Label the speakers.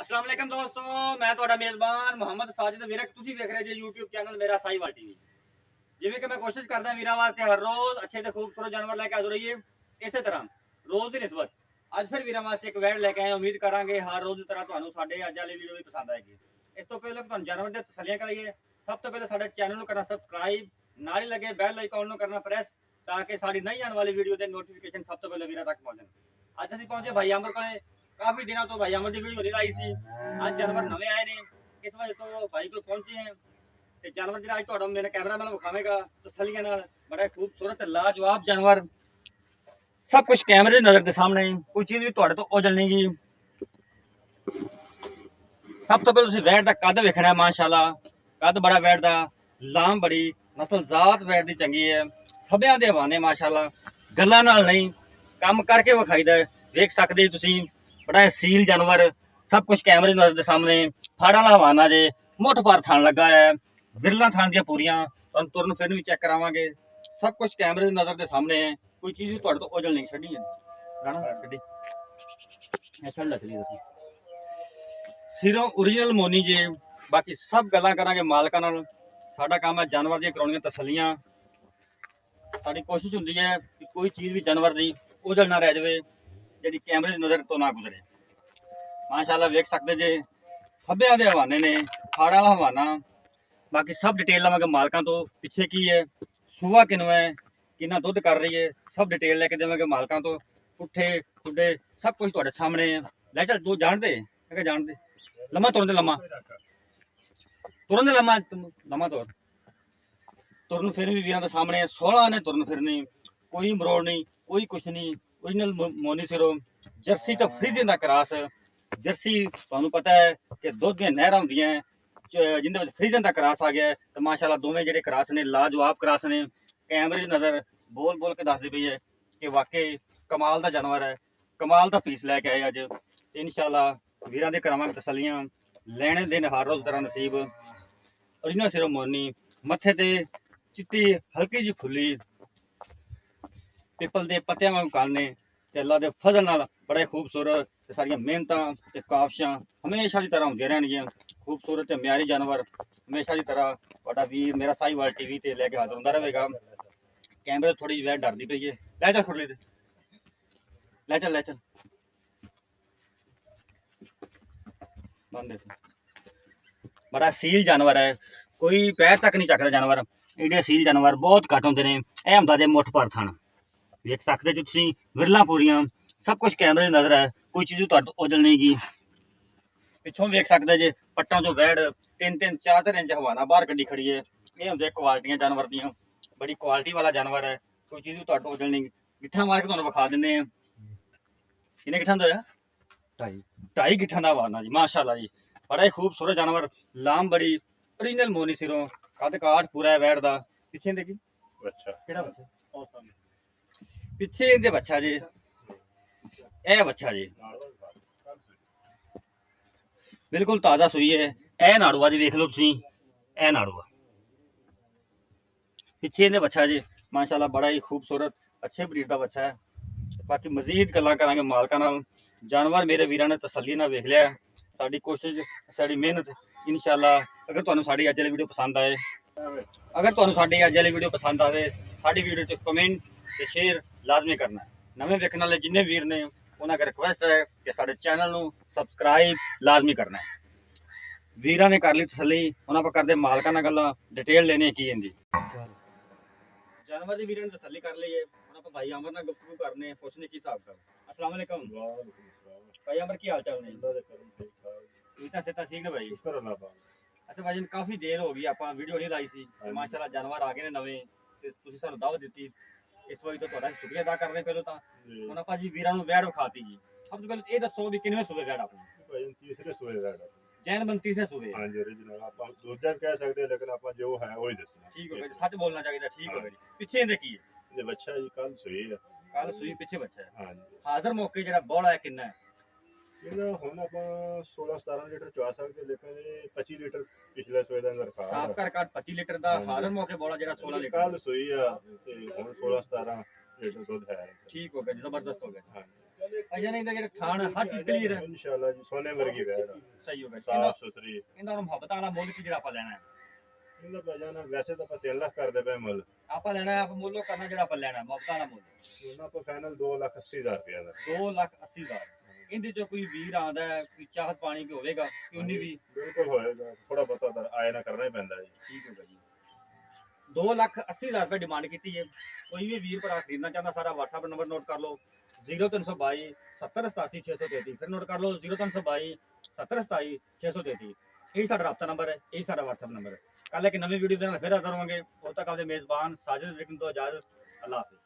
Speaker 1: अस्सलाम वालेकुम दोस्तों, मैं ਤੁਹਾਡਾ ਮੇਜ਼ਬਾਨ ਮੁਹੰਮਦ ਸਾजिद ਵੀਰਕ। ਤੁਸੀਂ ਵੇਖ ਰਹੇ ਜੀ YouTube ਚੈਨਲ ਮੇਰਾ ਸਾਈਵਾਲ ਟੀਵੀ। ਜਿਵੇਂ ਕਿ ਮੈਂ ਕੋਸ਼ਿਸ਼ ਕਰਦਾ ਵੀਰਾਂ ਵਾਸਤੇ ਹਰ ਰੋਜ਼ ਅੱਛੇ ਤੇ ਖੂਬਸੂਰਤ ਜਾਨਵਰ ਲੈ ਕੇ ਹਾਜ਼ਰ ਹੋਈਏ। ਇਸੇ ਤਰ੍ਹਾਂ ਰੋਜ਼ ਦੀ ਨਿਸਬਤ ਅੱਜ ਫਿਰ ਵੀਰਾਂ ਵਾਸਤੇ ਇੱਕ ਵੈੜ ਲੈ ਕੇ ਆਏ। ਉਮੀਦ ਕਰਾਂਗੇ ਹਰ ਰੋਜ਼ ਦੀ ਤਰ੍ਹਾਂ ਤੁਹਾਨੂੰ ਸਾਡੇ ਅੱਜ ਵਾਲੀ ਵੀਡੀਓ ਵੀ ਪਸੰਦ ਆਏਗੀ। ਇਸ ਤੋਂ ਪਹਿਲਾਂ ਤੁਹਾਨੂੰ ਜਾਨਵਰ ਦੇ ਤਸੱਲੀਆਂ ਕਰਾਈਏ, ਸਭ ਤੋਂ ਪਹਿਲਾਂ ਸਾਡੇ ਚੈਨਲ ਨੂੰ ਕਰਨਾ ਸਬਸਕ੍ਰਾਈਬ, ਨਾਲ ਹੀ ਲੱਗੇ ਬੈਲ ਆਈਕਨ ਨੂੰ ਕਰਨਾ ਪ੍ਰੈਸ, ਤਾਂ ਕਿ ਸਾਡੀ ਨਈ ਆਉਣ ਵਾਲੀ ਵੀਡੀਓ ਦੇ ਨੋਟੀਫਿਕੇਸ਼ਨ ਸਭ ਤੋਂ ਪਹਿਲਾਂ ਵੀਰਾਂ ਤੱਕ ਪਹੁੰਚਣ। ਅੱਜ ਅਸੀਂ ਪਹੁੰਚੇ ਭਾਈ ਅਮਰ ਕੋਲੇ। काफी दिनों तो भाई अमर की वीडियो नहीं लाई सी। आज जानवर नवे आए ने, इस वजह तो भाई को पहुंचे हैं। ते जानवर जो अज तुहाडा मेरा कैमरामैन विखावेगा तसल्लियां नाल। बड़ा खूबसूरत लाजवाब जानवर, सब कुछ कैमरे की नजर के सामने, कोई चीज भी तुहाडे तो ओझल नहीं गई। सब तो पहले तुसीं वैड़ दा कद वेखना है। माशाअल्लाह कद बड़ा वैड़ दा, लाम बड़ी, नस्ल जात वैड़ दी चंगी है। खब्बियां दे हवाने माशाअल्लाह, गल्लां नाल नहीं काम करके विखाईदा है। वेख सकदे तुसीं बड़ा सील जानवर, सब कुछ कैमरे नजर के सामने। फाड़ा वाला हवाना जे, मुठ पर थान लगा है, विरला थान दियां पूरियां, तुरन फिरन भी चेक करावांगे। सब कुछ कैमरे की नजर के सामने है, कोई चीज भी तुहाडे तो ओझल नहीं छड्डी है। राणा छड्डी ऐ छड़ लग ली सिरों ओरिजिनल मोनी जे। बाकी सब गल्लां करांगे मालकां नाल। साडा काम है जानवर दी कराउणियां तसल्लियां। साडी कोशिश हुंदी है कि कोई चीज भी जानवर दी ओझल ना रह जावे, ਜਿਹੜੀ कैमरे की नज़र तो ना गुजरे। माशाअल्लाह वेख सकते जे खब्बियां दे हवाने ने, फाड़ा वाला हवाना। बाकी सब डिटेल लवांगे मालकां तो, पिछे की है, सूआ किनों है, किन्ना दुध कर रही है, सब डिटेल लेके देवांगे मालकां तो। पुट्ठे खुडे सब कुछ तुहाडे सामने है। ले चल तू जानदे है, जानदे लम्मा तुरन दे, लम्मा तुरन दे, लम्मा लम्मा तुरन फिर भी वीरां दे सामने 16 ने तुरन फिरनी, कोई मरोड़ नहीं, कोई कुछ नहीं। ओरिजिनल मोनी सिरो जर्सी तो फ्रीजिंग का क्रास। जर्सी तुहानू पता है कि दुध दी नहरां हुंदियां जिंदे विच फ्रीजिंग का क्रास आ गया है। तो माशाअल्लाह दोवें जिहड़े क्रास ने लाजवाब क्रास ने। कैमरे की नज़र बोल बोल के दसदी पई है कि वाकई कमाल का जानवर है, कमाल का पीस लैके आए अज। इंशाअल्लाह वीरां दे करावांगे तसल्लियां, लैणे दिन हर रोज तरह नसीब। ओरिजिनल सिरो मोनी, मत्थे ते चिट्टी हल्की जी फुल्ली, पिपल के पत्तियां वांग कंन ने, ते अल्लाह दे फजल नाल बड़े खूबसूरत ते सारियां मेहनतां ते काबशां हमेशा की तरह होंदियां रहणगियां। खूबसूरत ते म्यारी जानवर हमेशा की तरह तुहाडा वीर मेरा साहिवाल टीवी ते लेके हाज़र होंदा रहेगा। कैमरे थोड़ी जी वैर डरदी पई है। लै चल खुरली ते लै चल, लै चल बंद। बड़ा सील जानवर है, कोई पैर तक नहीं चकदा जानवर। एडे सील जानवर बहुत घट होंदे ने। यह हुंदा जे मुठ पर थण, वेख सकते जी तुसीं, विरला पूरियां, सब कुछ कैमरे की नज़र है, कोई चीज़ तुहाडे ओझल नहीं गई। पिछों वेख सकते जे पट्टां चों वैड़ 3-3 4-4 इंच हवाना बाहर कड्डी खड़ी है। ये हुंदे क्वालिटियां जानवर दियां, बड़ी क्वालिटी वाला जानवर है, कोई चीज़ भी तुहाडे ओझल नहीं। गिट्ठा मार के तुहानूं विखा दिंदे आ। किन्ने गिट्ठां दा होया? 2.5 गिट्ठां दा हवाना जी। माशाअल्लाह जी बड़ा ही खूबसूरत जानवर, लाम बड़ी, ओरिजिनल मोनी सिरों, कद काठ पूरा है वैड़ दा। पिछे देखी बच्चा, केड़ा बच्चा? पिछे इहदे बच्चा जी, ए बच्चा जी बिल्कुल ताज़ा सुई है। ए नाड़ुआ जी देख लो तुसीं, ए नाड़ुआ पिछे इहदे बच्चा जी। माशाअल्लाह बड़ा ही खूबसूरत अच्छे ब्रीड का बच्चा है। बाकी मजीद गल्लां करांगे मालकां नाल। जानवर मेरे वीरां ने तसल्ली नाल वेख लिया। साडी कोशिश, साडी मेहनत इंशाअल्लाह। अगर तुहानूं साडी अज वाली वीडियो पसंद आए, अगर तुहानूं साडी अज वाली वीडियो पसंद आवे, साडी वीडियो च कमेंट ते शेयर लाजमी करना है। नवें वेखण वाले जिन्ने वीर ने उन्हां अगर रिक्वेस्ट है कि साडे चैनल नूं सबसक्राइब लाजमी करना है। वीरां ने कर ली तसल्ली, उन्हां पर करदे मालकां नाल गल्लां, डिटेल लेने की इहदी जानवर दी वीरां ने तसल्ली कर ली है। हुण आपां भाई अमर नाल गुफ्तगू करने, पुछने की हिसाब कर। अस्सलाम वालेकुम भाई अमर, की हाल चाल ने? ठीक सेहत ठीक है भाई? अच्छा भाई काफ़ी देर हो गई आपां वीडियो नहीं लाई सी। माशाअल्लाह जानवर आ गए ने नवे ते तुसीं सानूं दावत दित्ती, इस वारी तो तुहाडा शुक्रिया अदा करदे पहलों तां। हुण आपां जी वीरां नूं वैड़ विखाती जी। सब तो पहले ये दसो भी किनवें सूबे वैड़ अपनी?
Speaker 2: भाई तीसरे सूए वैड़
Speaker 1: जैन बन तीसरे सूबे।
Speaker 2: हाँ जी, ओरिजिनल आप दूजा कह सकते हैं, लेकिन आप जो है वही दसना।
Speaker 1: ठीक हो गया जी, सच बोलना चाहिए। ठीक हो गया जी। पिछे इहदे की है?
Speaker 2: ये बच्चा जी कल सुई है।
Speaker 1: कल सुई पिछे बच्चा है।
Speaker 2: हाँ जी,
Speaker 1: हाज़र मौके जिहड़ा बौला है किन्ना है?
Speaker 2: ये हुण आप 16-17 लीटर चवा सकते, लेकिन ये 25 लीटर पिछले सूए का अंदर
Speaker 1: साफ कर काट 25 लीटर दा। हाज़र मौके बौला जिहड़ा 16 लीटर
Speaker 2: कल सुई है ते हुण 16-17 लीटर दूध है।
Speaker 1: ठीक हो गया जी, जबरदस्त हो गया।
Speaker 2: हाँ
Speaker 1: ਅਜੇ ਨਹੀਂ ਤਾਂ ਜਿਹੜੇ ਥਾਣ ਹਰ ਚੀਜ਼ ਕਲੀਅਰ ਹੈ।
Speaker 2: ਇਨਸ਼ਾਅੱਲਾ ਜੀ ਸੋਨੇ ਵਰਗੀ ਵੈੜ ਆ,
Speaker 1: ਸਹੀ ਹੋ ਗਿਆ
Speaker 2: ਸਾਫ ਸੁਥਰੀ।
Speaker 1: ਇਹਨਾਂ ਨੂੰ ਮੁਹੱਬਤਾਂ ਵਾਲਾ ਮੁੱਲ ਕੀ ਜਿਹੜਾ ਆਪਾਂ ਲੈਣਾ ਹੈ।
Speaker 2: ਇਹਦਾ ਪੈ ਜਾਣਾ ਵੈਸੇ ਤਾਂ ਆਪਾਂ 3 ਲੱਖ ਕਰਦੇ ਪਏ ਮੁੱਲ,
Speaker 1: ਆਪਾਂ ਲੈਣਾ ਹੈ ਆਪਾਂ ਮੁੱਲੋਂ ਕਰਨਾ ਜਿਹੜਾ ਆਪਾਂ ਲੈਣਾ ਮੁਹੱਬਤਾਂ ਵਾਲਾ ਮੁੱਲ
Speaker 2: ਉਹਨਾਂ ਆਪਾਂ ਫਾਈਨਲ 2,80,000 ਰੁਪਏ ਦਾ।
Speaker 1: 2,80,000। ਇਹਦੇ ਚੋਂ ਕੋਈ ਵੀਰ ਆਉਂਦਾ ਹੈ ਕੋਈ ਚਾਹਤ ਪਾਣੀ ਕਿ ਹੋਵੇਗਾ ਕਿ ਉਨੀ ਵੀ
Speaker 2: ਬਿਲਕੁਲ ਹੋਏਗਾ, ਥੋੜਾ ਬਹੁਤਾ ਤਾਂ ਆਏ ਨਾ ਕਰਨਾ ਹੀ ਪੈਂਦਾ ਜੀ।
Speaker 1: ਠੀਕ ਹੋਗਾ ਜੀ। 2,80,000 ਰੁਪਏ ਡਿਮਾਂਡ ਕੀਤੀ ਹੈ। ਕੋਈ ਵੀ ਵੀਰ ਭਰਾ ਖਰੀਦਣਾ ਚਾਹੁੰਦਾ ਸਾਰਾ WhatsApp ਨੰਬਰ ਨੋਟ ਕਰ ਲਓ 0322 7087 633। ਫਿਰ ਨੋਟ ਕਰ ਲਓ 0322 7087 633। ਇਹੀ ਸਾਡਾ ਰਾਬਤਾ ਨੰਬਰ ਹੈ, ਇਹੀ ਸਾਡਾ WhatsApp ਨੰਬਰ ਹੈ। ਕੱਲ ਇੱਕ ਨਵੀਂ ਵੀਡੀਓ ਦੇ ਨਾਲ ਫਿਰ ਹਾਜ਼ਰ ਹੋਵਾਂਗੇ। ਉਦੋਂ ਤੱਕ ਆਪਦੇ ਮੇਜ਼ਬਾਨ ਸਾਜਿਦ ਵਿਕਨ ਤੋਂ ਇਜਾਜ਼ਤ। ਅੱਲਾਹ ਹਾਫਿਜ਼।